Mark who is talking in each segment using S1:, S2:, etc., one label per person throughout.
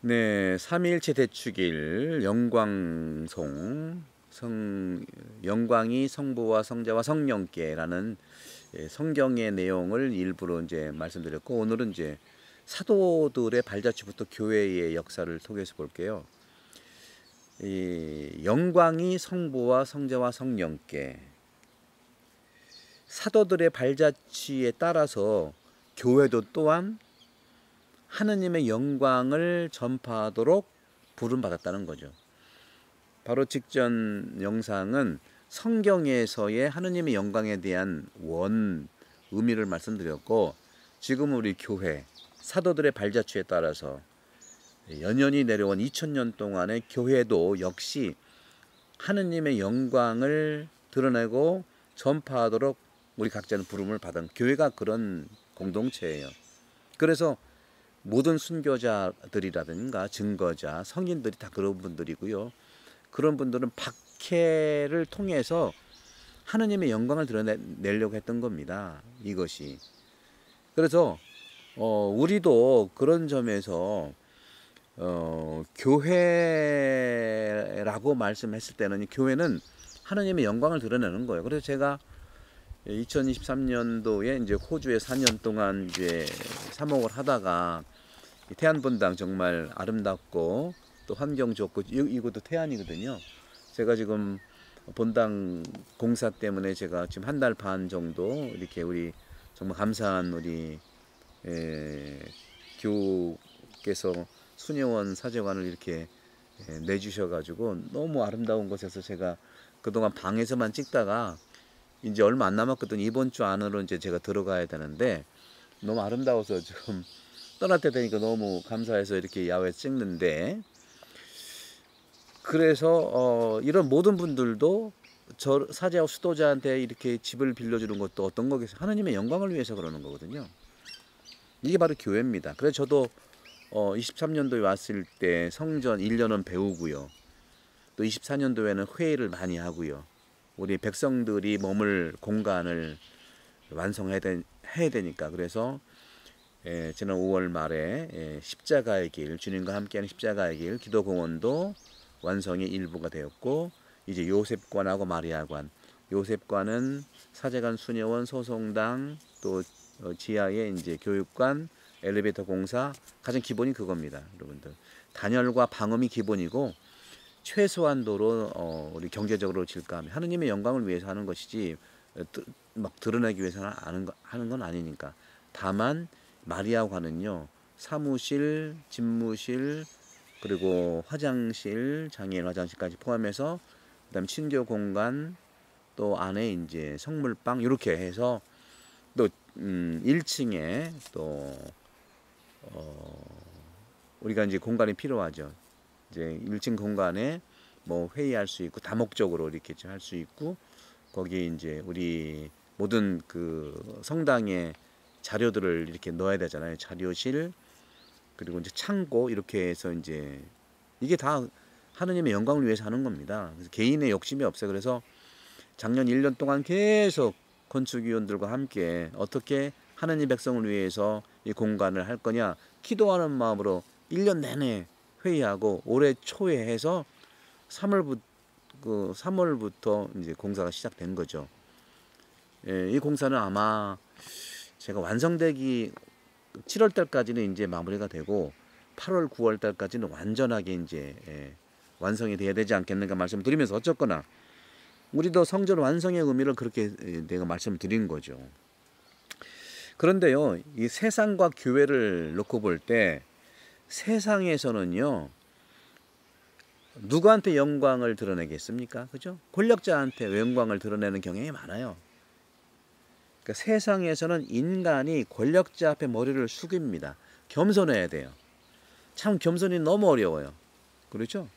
S1: 네, 삼위일체 대축일 영광이 성부와 성자와 성령께라는 성경의 내용을 일부러 이제 말씀드렸고, 오늘은 이제 사도들의 발자취부터 교회의 역사를 통해서 볼게요. 이 영광이 성부와 성자와 성령께, 사도들의 발자취에 따라서 교회도 또한 하느님의 영광을 전파하도록 부름받았다는 거죠. 바로 직전 영상은 성경에서의 하느님의 영광에 대한 의미를 말씀드렸고, 지금은 우리 교회 사도들의 발자취에 따라서 연연히 내려온 2000년 동안의 교회도 역시 하느님의 영광을 드러내고 전파하도록 우리 각자는 부름을 받은 교회가 그런 공동체예요. 그래서 모든 순교자들이라든가 증거자, 성인들이 다 그런 분들이고요. 그런 분들은 박해를 통해서 하느님의 영광을 드러내려고 했던 겁니다. 이것이. 그래서 우리도 그런 점에서 교회라고 말씀했을 때는 교회는 하느님의 영광을 드러내는 거예요. 그래서 제가 2023년도에 이제 호주에 4년 동안 이제 사목을 하다가 태안본당 정말 아름답고 또 환경 좋고, 이것도 태안이거든요. 제가 지금 본당 공사 때문에 제가 지금 한 달 반 정도 이렇게 우리 정말 감사한 우리 교우께서 순회원 사제관을 이렇게 내주셔가지고 너무 아름다운 곳에서 제가 그동안 방에서만 찍다가 이제 얼마 안 남았거든요. 이번 주 안으로 이제 제가 들어가야 되는데 너무 아름다워서 지금 떠날 때 되니까 너무 감사해서 이렇게 야외 찍는데, 그래서 이런 모든 분들도 저 사제하고 수도자한테 이렇게 집을 빌려주는 것도 어떤 거겠어요? 하나님의 영광을 위해서 그러는 거거든요. 이게 바로 교회입니다. 그래서 저도 23년도에 왔을 때 성전 1년은 배우고요. 또 24년도에는 회의를 많이 하고요. 우리 백성들이 머물 공간을 완성해야 되니까. 그래서 지난 5월 말에 십자가의 길, 주님과 함께하는 십자가의 길 기도공원도 완성이 일부가 되었고, 이제 요셉관하고 마리아관, 요셉관은 사제관, 수녀원, 소송당, 또 지하에 이제 교육관, 엘리베이터 공사, 가장 기본이 그겁니다. 여러분들, 단열과 방음이 기본이고, 최소한도로 우리 경제적으로 질감하면 하느님의 영광을 위해서 하는 것이지 막 드러내기 위해서는 하는 건 아니니까. 다만 마리아관은요, 사무실, 집무실, 그리고 화장실, 장애인 화장실까지 포함해서, 그다음 친교 공간, 또 안에 이제 성물방 이렇게 해서, 또 1층에 또 우리가 이제 공간이 필요하죠. 이제 1층 공간에 뭐 회의할 수 있고 다목적으로 이렇게 할 수 있고, 거기에 이제 우리 모든 그 성당의 자료들을 이렇게 넣어야 되잖아요. 자료실, 그리고 이제 창고, 이렇게 해서 이제 이게 다 하느님의 영광을 위해서 하는 겁니다. 그래서 개인의 욕심이 없어요. 그래서 작년 1년 동안 계속 건축위원들과 함께 어떻게 하느님 백성을 위해서 이 공간을 할 거냐 기도하는 마음으로 1년 내내 회의하고, 올해 초에 해서 3월부터 이제 공사가 시작된 거죠. 이 공사는 아마 제가 완성되기 7월 달까지는 이제 마무리가 되고 8월 9월 달까지는 완전하게 이제 완성이 돼야 되지 않겠는가 말씀을 드리면서, 어쨌거나 우리도 성전 완성의 의미를 그렇게 내가 말씀을 드린 거죠. 그런데요, 이 세상과 교회를 놓고 볼 때 세상에서는요, 누구한테 영광을 드러내겠습니까? 그죠? 권력자한테 영광을 드러내는 경향이 많아요. 그러니까 세상에서는 인간이 권력자 앞에 머리를 숙입니다. 겸손해야 돼요. 참 겸손이 너무 어려워요. 그렇죠?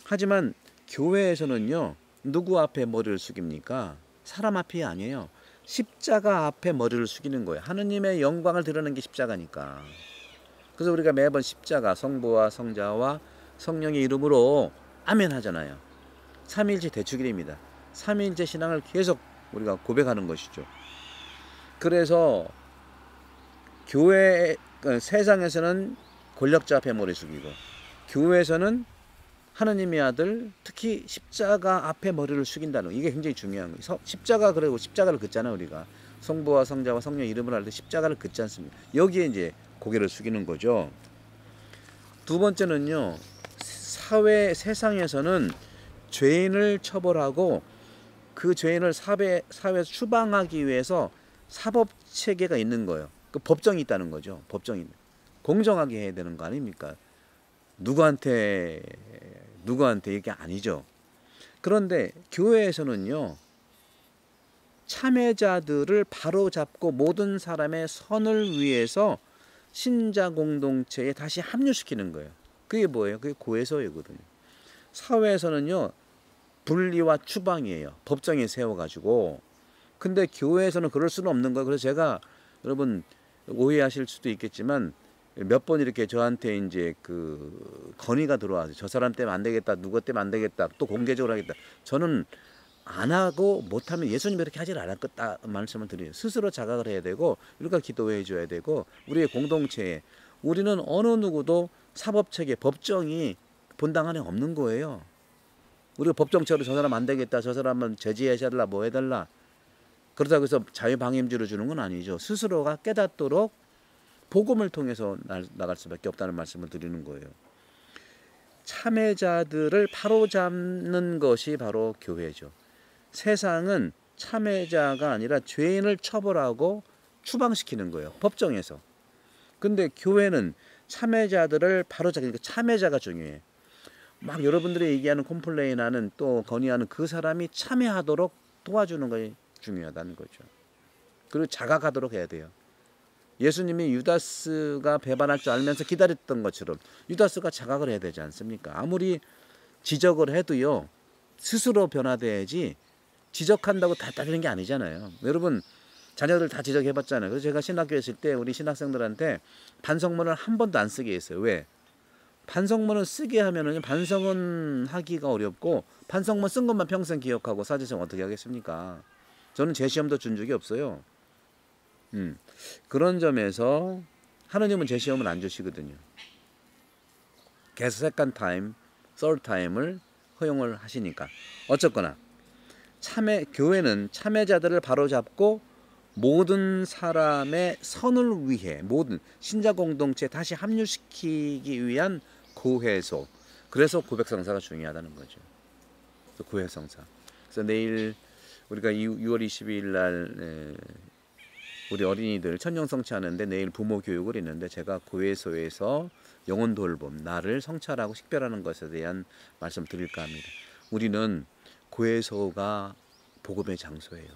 S1: 하지만 교회에서는요, 누구 앞에 머리를 숙입니까? 사람 앞이 아니에요. 십자가 앞에 머리를 숙이는 거예요. 하느님의 영광을 드러내는 게 십자가니까. 그래서 우리가 매번 십자가, 성부와 성자와 성령의 이름으로 아멘 하잖아요. 삼위일체 대축일입니다. 삼위일체 신앙을 계속 우리가 고백하는 것이죠. 그래서 교회, 세상에서는 권력자 앞에 머리 숙이고, 교회에서는 하느님의 아들, 특히 십자가 앞에 머리를 숙인다는 거, 이게 굉장히 중요한 거예요. 십자가, 그리고 십자가를 긋잖아 우리가. 성부와 성자와 성령 이름을 할 때 십자가를 긋지 않습니까? 여기에 이제 고개를 숙이는 거죠. 두 번째는요, 세상에서는 죄인을 처벌하고 그 죄인을 사회에서 추방하기 위해서 사법 체계가 있는 거예요. 그 법정이 있다는 거죠. 법정이 공정하게 해야 되는 거 아닙니까? 누구한테 이게 아니죠. 그런데 교회에서는요, 참여자들을 바로잡고 모든 사람의 선을 위해서 신자 공동체에 다시 합류시키는 거예요. 그게 뭐예요? 그게 고해소이거든요. 사회에서는요, 분리와 추방이에요. 법정에 세워가지고. 근데 교회에서는 그럴 수는 없는 거예요. 그래서 제가, 여러분 오해하실 수도 있겠지만, 몇 번 이렇게 저한테 이제 그 건의가 들어와서 저 사람 때문에 안 되겠다, 누구 때문에 안 되겠다, 또 공개적으로 하겠다. 저는 안 하고 못하면 예수님이 이렇게 하질 않았겠다 말씀을 드려요. 스스로 자각을 해야 되고, 우리가 기도해 줘야 되고, 우리의 공동체에 우리는 어느 누구도 사법체계, 법정이 본당 안에 없는 거예요. 우리가 법정처럼 저 사람 안 되겠다, 저 사람은 제지해달라, 뭐 해달라, 그러다고 해서 자유방임주를 주는 건 아니죠. 스스로가 깨닫도록 복음을 통해서 나갈 수밖에 없다는 말씀을 드리는 거예요. 참여자들을 바로잡는 것이 바로 교회죠. 세상은 참여자가 아니라 죄인을 처벌하고 추방시키는 거예요. 법정에서. 근데 교회는 참여자들을 바로잡으니까 참여자가 중요해. 막 여러분들이 얘기하는 컴플레인하는 또 건의하는 그 사람이 참여하도록 도와주는 것이 중요하다는 거죠. 그리고 자각하도록 해야 돼요. 예수님이 유다스가 배반할 줄 알면서 기다렸던 것처럼 유다스가 자각을 해야 되지 않습니까? 아무리 지적을 해도요, 스스로 변화돼야지, 지적한다고 다 따르는 게 아니잖아요. 여러분 자녀들 다 지적해봤잖아요. 그래서 제가 신학교에 있을 때 우리 신학생들한테 반성문을 한 번도 안 쓰게 했어요. 왜? 반성문을 쓰게 하면은 반성은 하기가 어렵고, 반성문 쓴 것만 평생 기억하고 사제성 어떻게 하겠습니까? 저는 제 시험도 준 적이 없어요. 그런 점에서 하느님은 제 시험을 안 주시거든요. 계속 second time, third time을 허용을 하시니까. 어쨌거나 교회는 참여자들을 바로잡고 모든 사람의 선을 위해, 모든 신자 공동체에 다시 합류시키기 위한 고해소. 그래서 고백성사가 중요하다는 거죠. 고해성사. 그래서 내일 우리가 6월 22일 날 우리 어린이들 천년 성취하는데 내일 부모 교육을 있는데, 제가 고해소에서 영혼 돌봄, 나를 성찰하고 식별하는 것에 대한 말씀 드릴까 합니다. 우리는 고해소가 복음의 장소예요.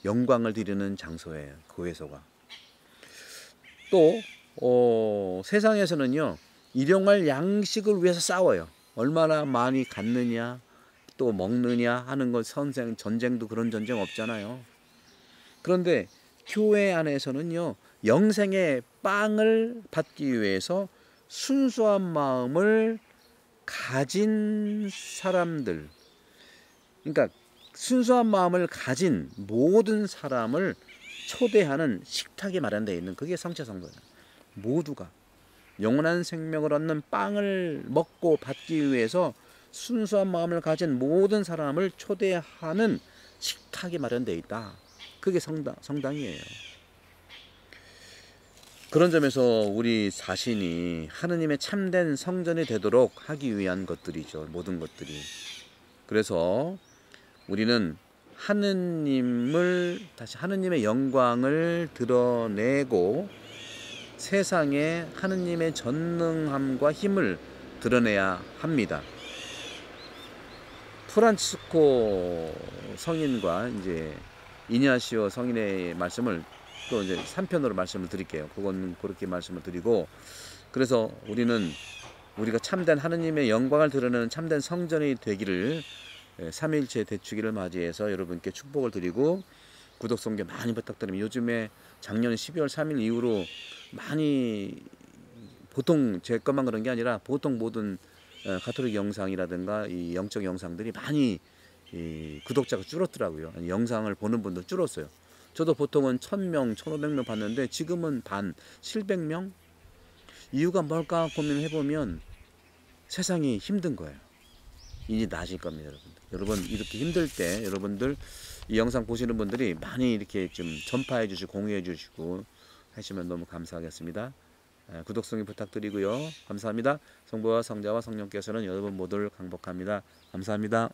S1: 영광을 드리는 장소예요. 고해소가. 또 세상에서는요, 일용할 양식을 위해서 싸워요. 얼마나 많이 갖느냐, 또 먹느냐 하는 것, 전쟁도 그런 전쟁 없잖아요. 그런데 교회 안에서는요, 영생의 빵을 받기 위해서 순수한 마음을 가진 사람들, 그러니까 순수한 마음을 가진 모든 사람을 초대하는 식탁이 마련되어 있는, 그게 성체성도예요. 모두가 영원한 생명을 얻는 빵을 먹고 받기 위해서 순수한 마음을 가진 모든 사람을 초대하는 식탁이 마련되어 있다. 그게 성당이에요. 그런 점에서 우리 자신이 하느님의 참된 성전이 되도록 하기 위한 것들이죠. 모든 것들이. 그래서 우리는 다시 하느님의 영광을 드러내고 세상에 하느님의 전능함과 힘을 드러내야 합니다. 프란치스코 성인과 이제 이냐시오 성인의 말씀을 또 이제 3편으로 말씀을 드릴게요. 그건 그렇게 말씀을 드리고, 그래서 우리가 참된 하느님의 영광을 드러내는 참된 성전이 되기를, 삼위일체 대축일을 맞이해서 여러분께 축복을 드리고, 구독 선교 많이 부탁드립니다. 요즘에 작년 12월 3일 이후로 많이, 보통 제 것만 그런 게 아니라 보통 모든 가톨릭 영상이라든가 이 영적 영상들이 많이 구독자가 줄었더라고요. 영상을 보는 분도 줄었어요. 저도 보통은 1000명, 1500명 봤는데 지금은 700명? 이유가 뭘까 고민을 해보면 세상이 힘든 거예요. 이제 나아질 겁니다, 여러분들. 여러분 이렇게 힘들 때 여러분들 이 영상 보시는 분들이 많이 이렇게 좀 전파해 주시고 공유해 주시고 하시면 너무 감사하겠습니다. 구독 성의 부탁드리고요. 감사합니다. 성부와 성자와 성령께서는 여러분 모두를 강복합니다. 감사합니다.